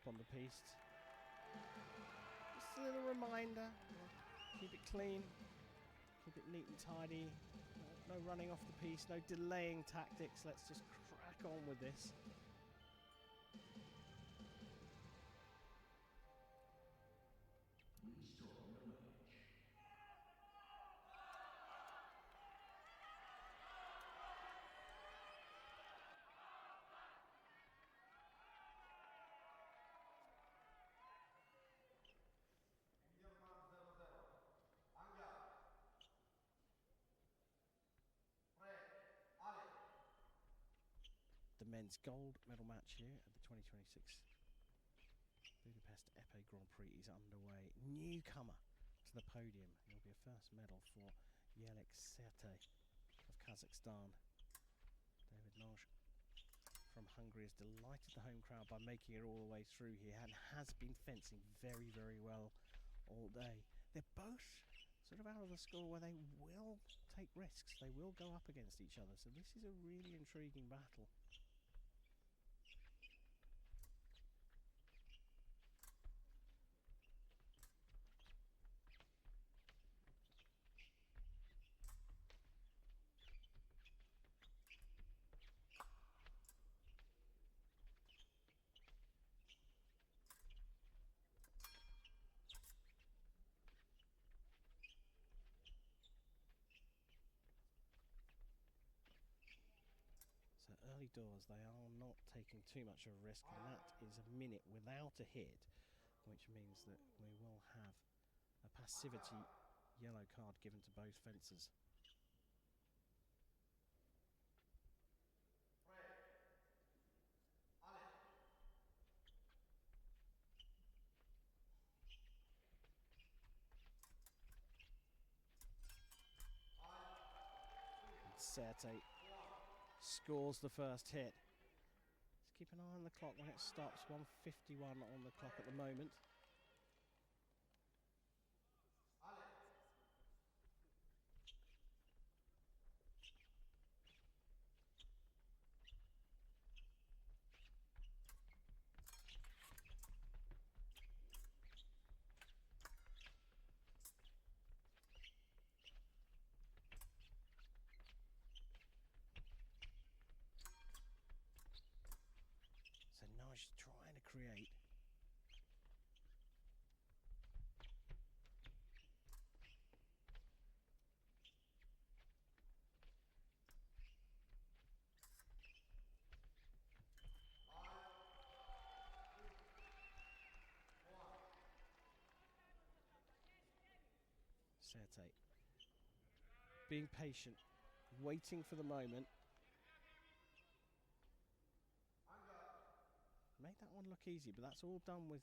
up on the piece. Just a little reminder, keep it clean, keep it neat and tidy, no running off the piece, no delaying tactics, let's just crack on with this. The men's gold medal match here at the 2026 Budapest EPEE Grand Prix is underway. Newcomer to the podium. It will be a first medal for Yerlik SERTAY of Kazakhstan. David Nagy from Hungary has delighted the home crowd by making it all the way through here and has been fencing very, very well all day. They're both sort of out of the school where they will take risks. They will go up against each other. So this is a really intriguing battle. So early doors, they are not taking too much of a risk, and that is a minute without a hit, which means that we will have a passivity yellow card given to both fencers. And SERTAY scores the first hit. Just keep an eye on the clock when it stops. 1:51 on the clock at the moment. So Nagy trying to create. SERTAY being patient, waiting for the moment. Made that one look easy, but that's all done with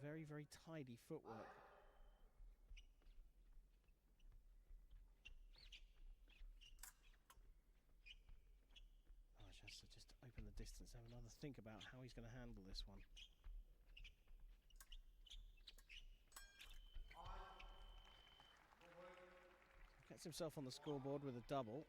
very, very tidy footwork. Nagy has to just open the distance, have another think about how he's going to handle this one. Gets himself on the scoreboard with a double.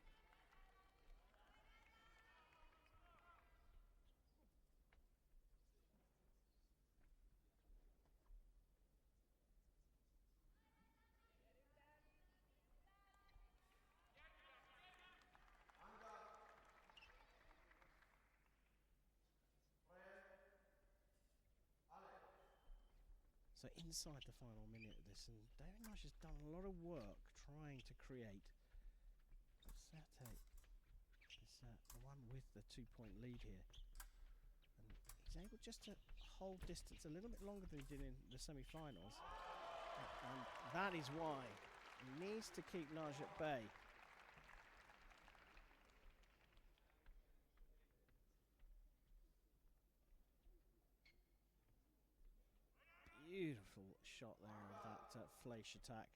So inside the final minute of this, and David Nagy has done a lot of work trying to create. SERTAY is the one with the 2-point lead here. And he's able just to hold distance a little bit longer than he did in the semi-finals. And that is why he needs to keep Nagy at bay. Beautiful shot there of that flash attack.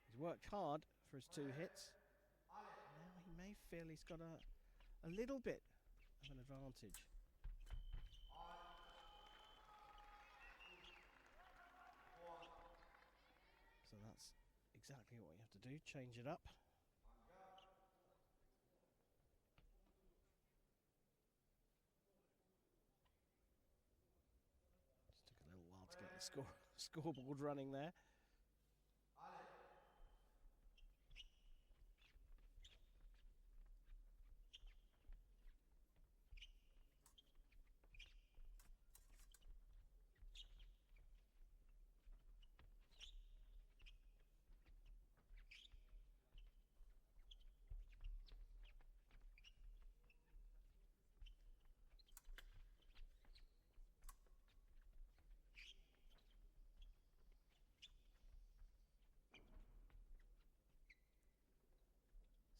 He's worked hard for his 2 hits. Now he may feel he's got a little bit of an advantage. So that's exactly what you have to do, change it up. scoreboard running there.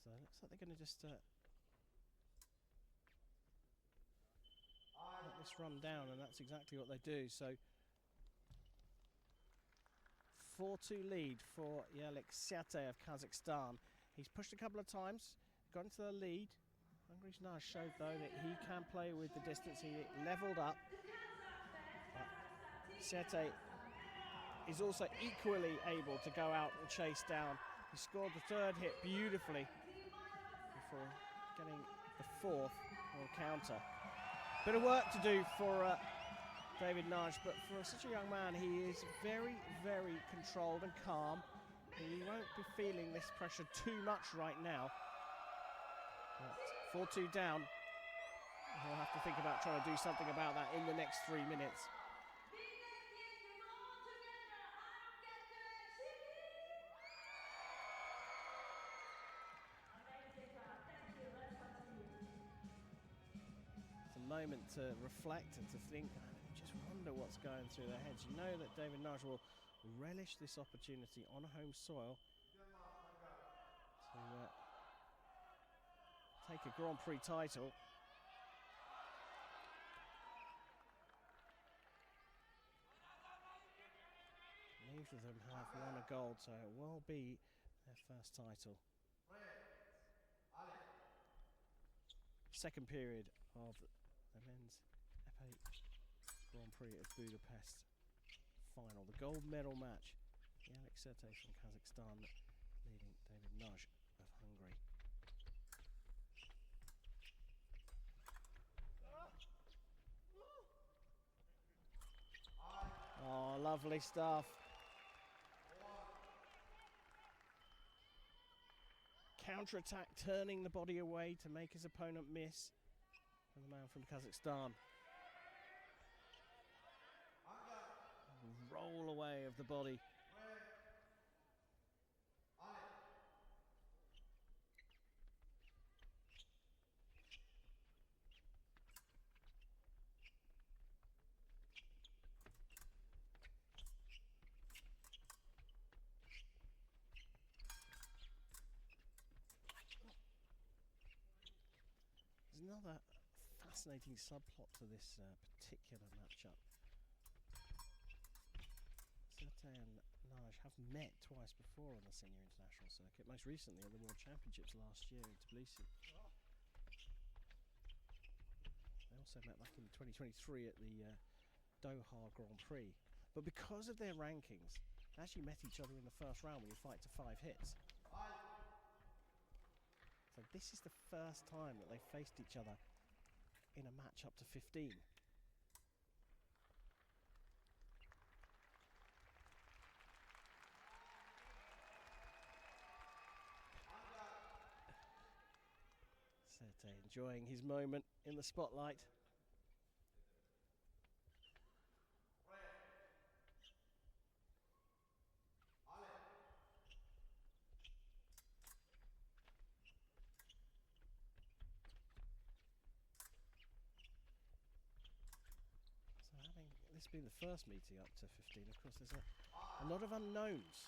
So it looks like they're going to just let this run down, and that's exactly what they do. So 4-2 lead for Yerlik SERTAY of Kazakhstan. He's pushed a couple of times, got into the lead. Hungary's now showed though that he can play with the distance. He levelled up. But SERTAY is also equally able to go out and chase down. He scored the third hit beautifully before getting the fourth on counter. Bit of work to do for David Nagy, but for such a young man, he is very, very controlled and calm. He won't be feeling this pressure too much right now. 4-2 down. He'll have to think about trying to do something about that in the next 3 minutes. Moment to reflect and to think, just wonder what's going through their heads. You know that David Nagy will relish this opportunity on home soil to take a Grand Prix title. Neither of them have won a gold, so it will be their first title. Second period of the men's EPEE Grand Prix of Budapest final. The gold medal match. Yerlik SERTAY from Kazakhstan leading David Nagy of Hungary. Oh, lovely stuff. Counter-attack, turning the body away to make his opponent miss. And the man from Kazakhstan. Roll away of the body. There's another fascinating subplot to this particular matchup. SERTAY and Nagy have met twice before on the senior international circuit, most recently at the World Championships last year in Tbilisi. They also met back in 2023 at the Doha Grand Prix. But because of their rankings, they actually met each other in the first round when you fight to 5 hits. So this is the first time that they faced each other in a match up to 15. SERTAY enjoying his moment in the spotlight. This being the first meeting up to 15, of course, there's a lot of unknowns.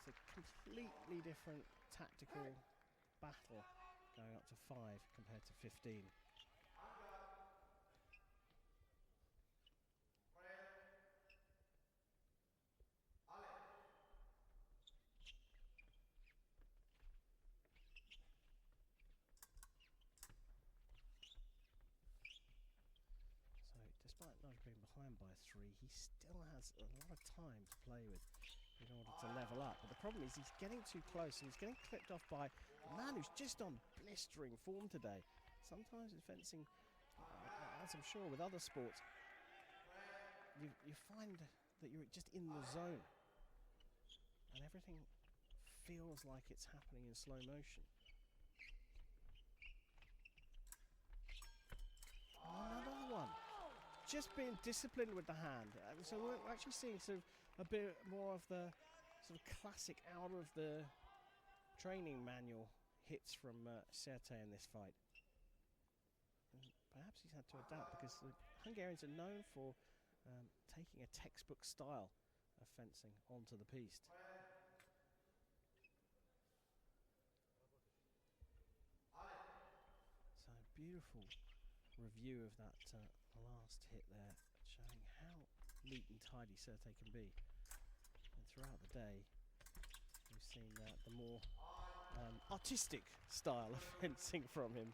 It's a completely different tactical battle going up to 5 compared to 15. Despite not being behind by 3, he still has a lot of time to play with in order to level up. But the problem is he's getting too close and he's getting clipped off by a man who's just on blistering form today. Sometimes in fencing, as I'm sure with other sports, you find that you're just in the zone, and everything feels like it's happening in slow motion. Another one. Just being disciplined with the hand. So we're actually seeing sort of a bit more of the sort of classic out of the training manual hits from SERTAY in this fight. And perhaps he's had to adapt because the Hungarians are known for taking a textbook style of fencing onto the piste. So beautiful review of that last hit there, showing how neat and tidy SERTAY can be. And throughout the day, we've seen the more artistic style of fencing from him.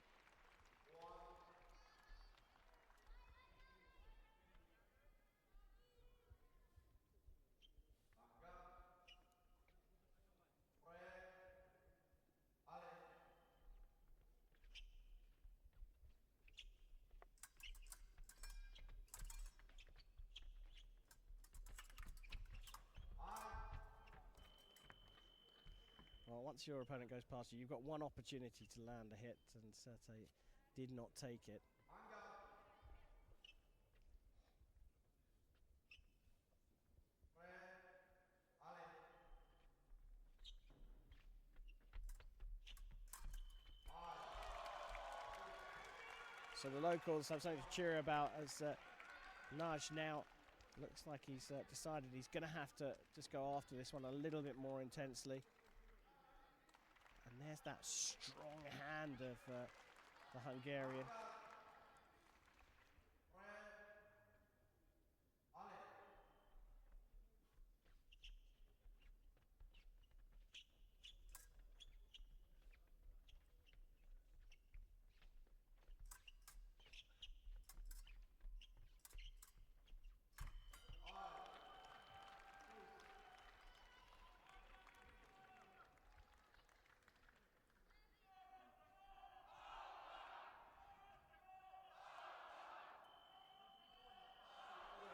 Well, once your opponent goes past you, you've got one opportunity to land a hit, and SERTAY did not take it. So the locals have something to cheer about as Naj now looks like he's decided he's going to have to just go after this one a little bit more intensely. And there's that strong hand of the Hungarian.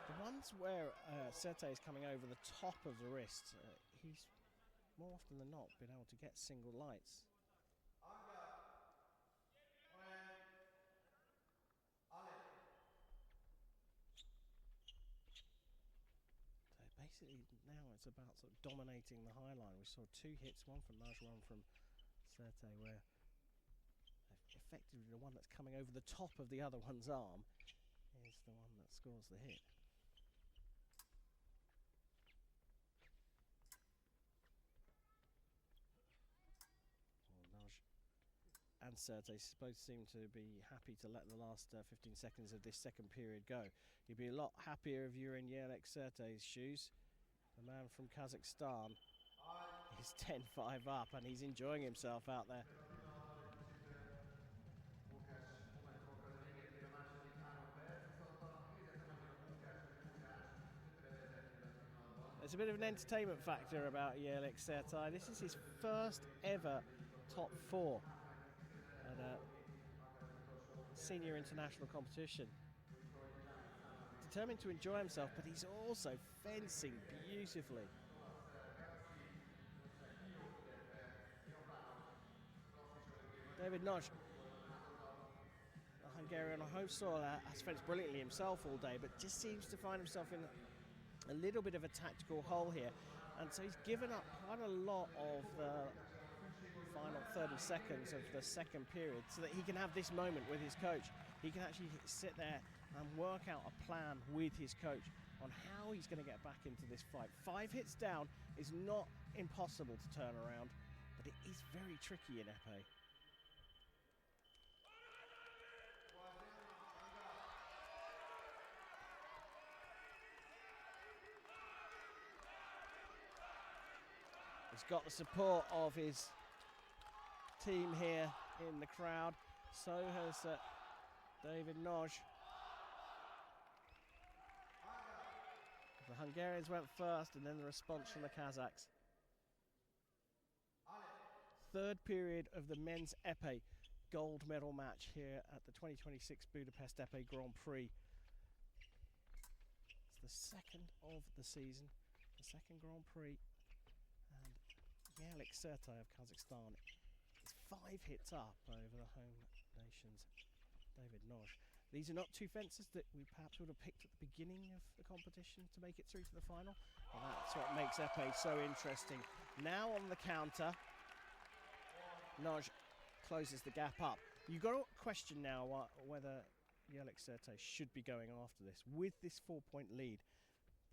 The ones where SERTAY is coming over the top of the wrist, he's more often than not been able to get single lights. So basically now it's about sort of dominating the high line. We saw two hits, one from Naj, one from SERTAY, where effectively the one that's coming over the top of the other one's arm is the one that scores the hit. And SERTAY both seem to be happy to let the last 15 seconds of this second period go. You'd be a lot happier if you were in Yerlik SERTAY's shoes. The man from Kazakhstan is 10-5 up and he's enjoying himself out there. There's a bit of an entertainment factor about Yerlik SERTAY. This is his first ever top four at a senior international competition. Determined to enjoy himself, but he's also fencing beautifully. David Naj, the Hungarian on home soil, has fenced brilliantly himself all day, but just seems to find himself in a little bit of a tactical hole here. And so he's given up quite a lot of the final 30 seconds of the second period so that he can have this moment with his coach. He can actually sit there and work out a plan with his coach on how he's going to get back into this fight. 5 hits down is not impossible to turn around, but it is very tricky in EPEE. He's got the support of his team here in the crowd. So has David Naj. The Hungarians went first and then the response from the Kazakhs. Third period of the men's EPEE gold medal match here at the 2026 Budapest EPEE Grand Prix. It's the the second of the season, the second Grand Prix. And Yerlik SERTAY of Kazakhstan is 5 hits up over the home nation's David Nagy. These are not two fences that we perhaps would have picked at the beginning of the competition to make it through to the final. And that's what makes EPEE so interesting. Now on the counter, Nagy closes the gap up. You've got to question now whether Yerlik SERTAY should be going after this. With this 4-point lead,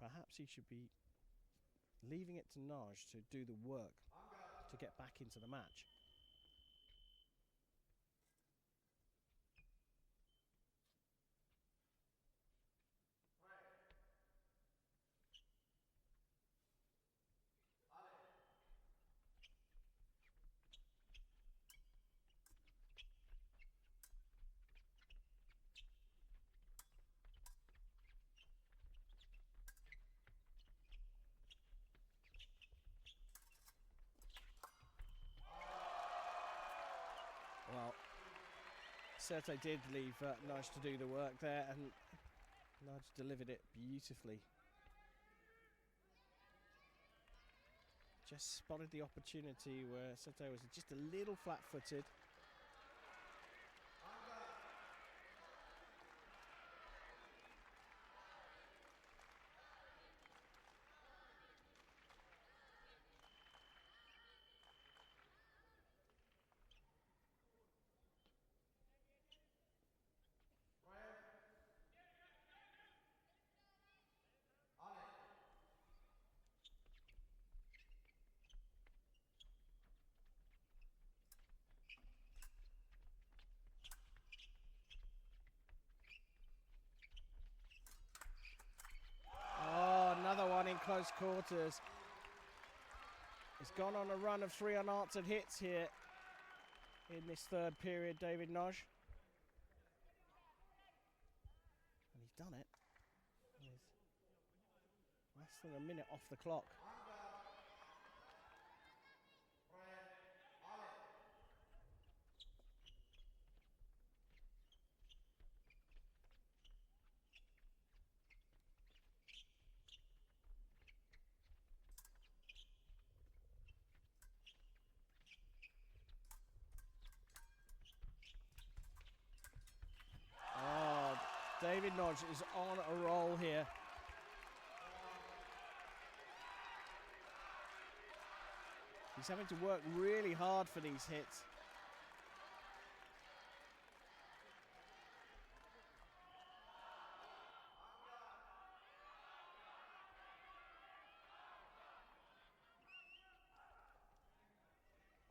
perhaps he should be leaving it to Nagy to do the work to get back into the match. Well, SERTAY did leave Nagy to do the work there, and Nagy delivered it beautifully. Just spotted the opportunity where SERTAY was just a little flat-footed. Another one in close quarters. He's gone on a run of 3 unanswered hits here in this third period, David Nagy. And he's done it with less than a minute off the clock. David Nagy is on a roll here. He's having to work really hard for these hits.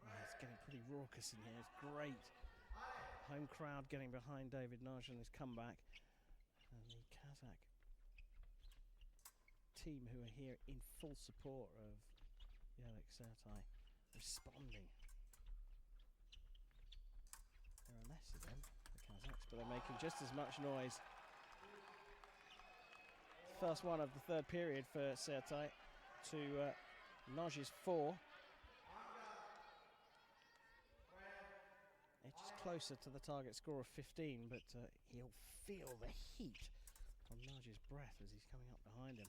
Oh, it's getting pretty raucous in here. It's great. Home crowd getting behind David Nagy on his comeback. And the Kazakh team who are here in full support of Yerlik SERTAY responding. There are less of them, the Kazakhs, but they're making just as much noise. First one of the third period for SERTAY to Nagy's 4. Edges closer to the target score of 15, but he'll feel the heat on Nagy's breath as he's coming up behind him.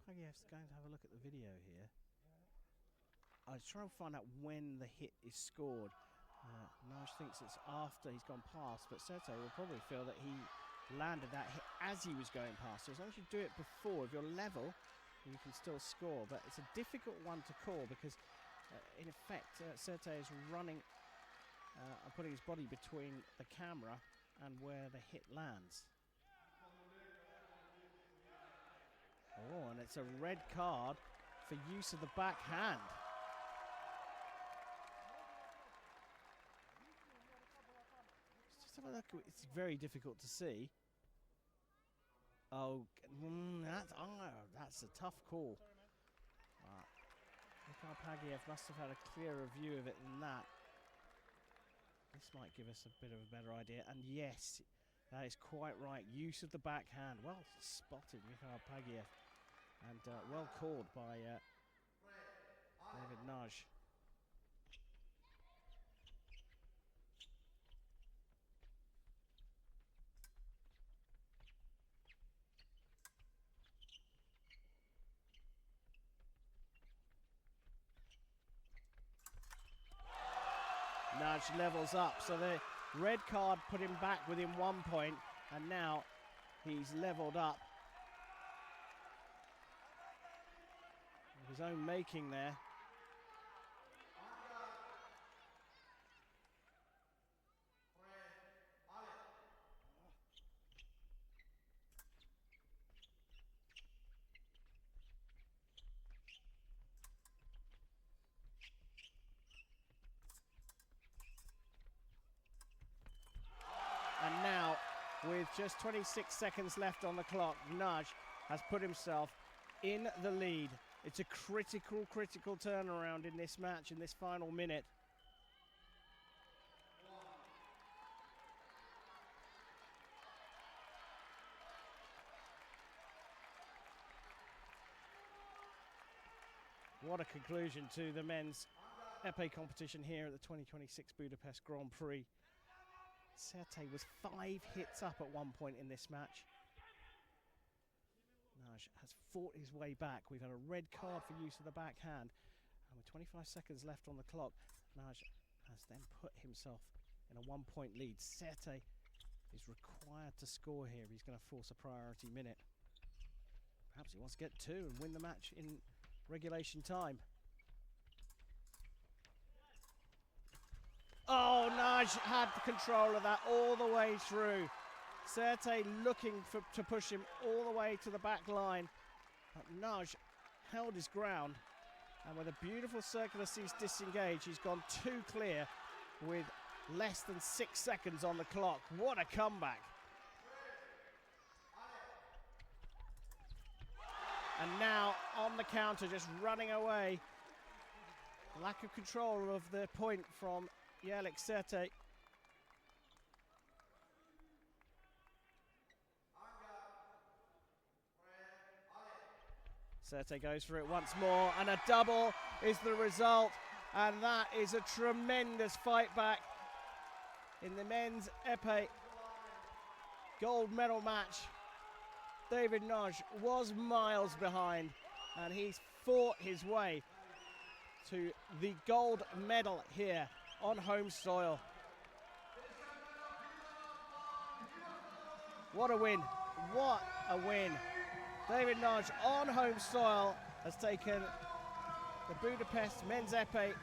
Pagayev's going to have a look at the video here. I was trying to find out when the hit is scored. Nagy thinks it's after he's gone past, but SERTAY will probably feel that he landed that hit as he was going past. So as long as you do it before, if you're level, you can still score. But it's a difficult one to call because, in effect, SERTAY is running and putting his body between the camera and where the hit lands. it's a red card for use of the backhand. Let's just have a look. It's very difficult to see. Oh, that's a tough call. Mikhail Pagiev must have had a clearer view of it than that. This might give us a bit of a better idea. And yes, that is quite right. Use of the backhand. Well spotted, Mikhail Pagiev. And well called by David Nagy. Nagy levels up, so the red card put him back within 1 point, and now he's leveled up. His own making there. And now, with just 26 seconds left on the clock, Nagy has put himself in the lead. It's a critical turnaround in this match, in this final minute. What a conclusion to the men's épée competition here at the 2026 Budapest Grand Prix. SERTAY was 5 hits up at 1 point in this match. Nagy has fought his way back. We've had a red card for use of the backhand. And with 25 seconds left on the clock, Nagy has then put himself in a 1 point lead. SERTAY is required to score here. He's going to force a priority minute. Perhaps he wants to get 2 and win the match in regulation time. Oh, Nagy had control of that all the way through. SERTAY looking to push him all the way to the back line. But Nagy held his ground. And with a beautiful circular cease disengage, he's gone 2 clear with less than 6 seconds on the clock. What a comeback. And now on the counter, just running away. Lack of control of the point from Yerlik SERTAY. SERTAY goes for it once more, and a double is the result. And that is a tremendous fight back in the men's épée gold medal match. David Nagy was miles behind, and he's fought his way to the gold medal here on home soil. What a win, what a win. David Nagy on home soil has taken the Budapest men's épée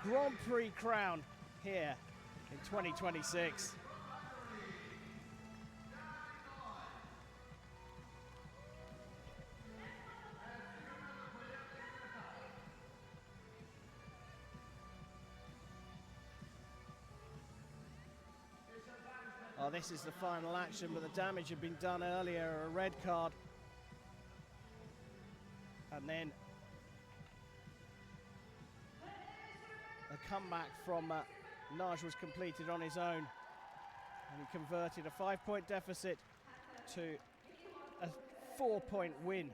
Grand Prix crown here in 2026. Oh, this is the final action, but the damage had been done earlier, a red card. And then a comeback from Nagy was completed on his own. And he converted a 5 point deficit to a 4 point win.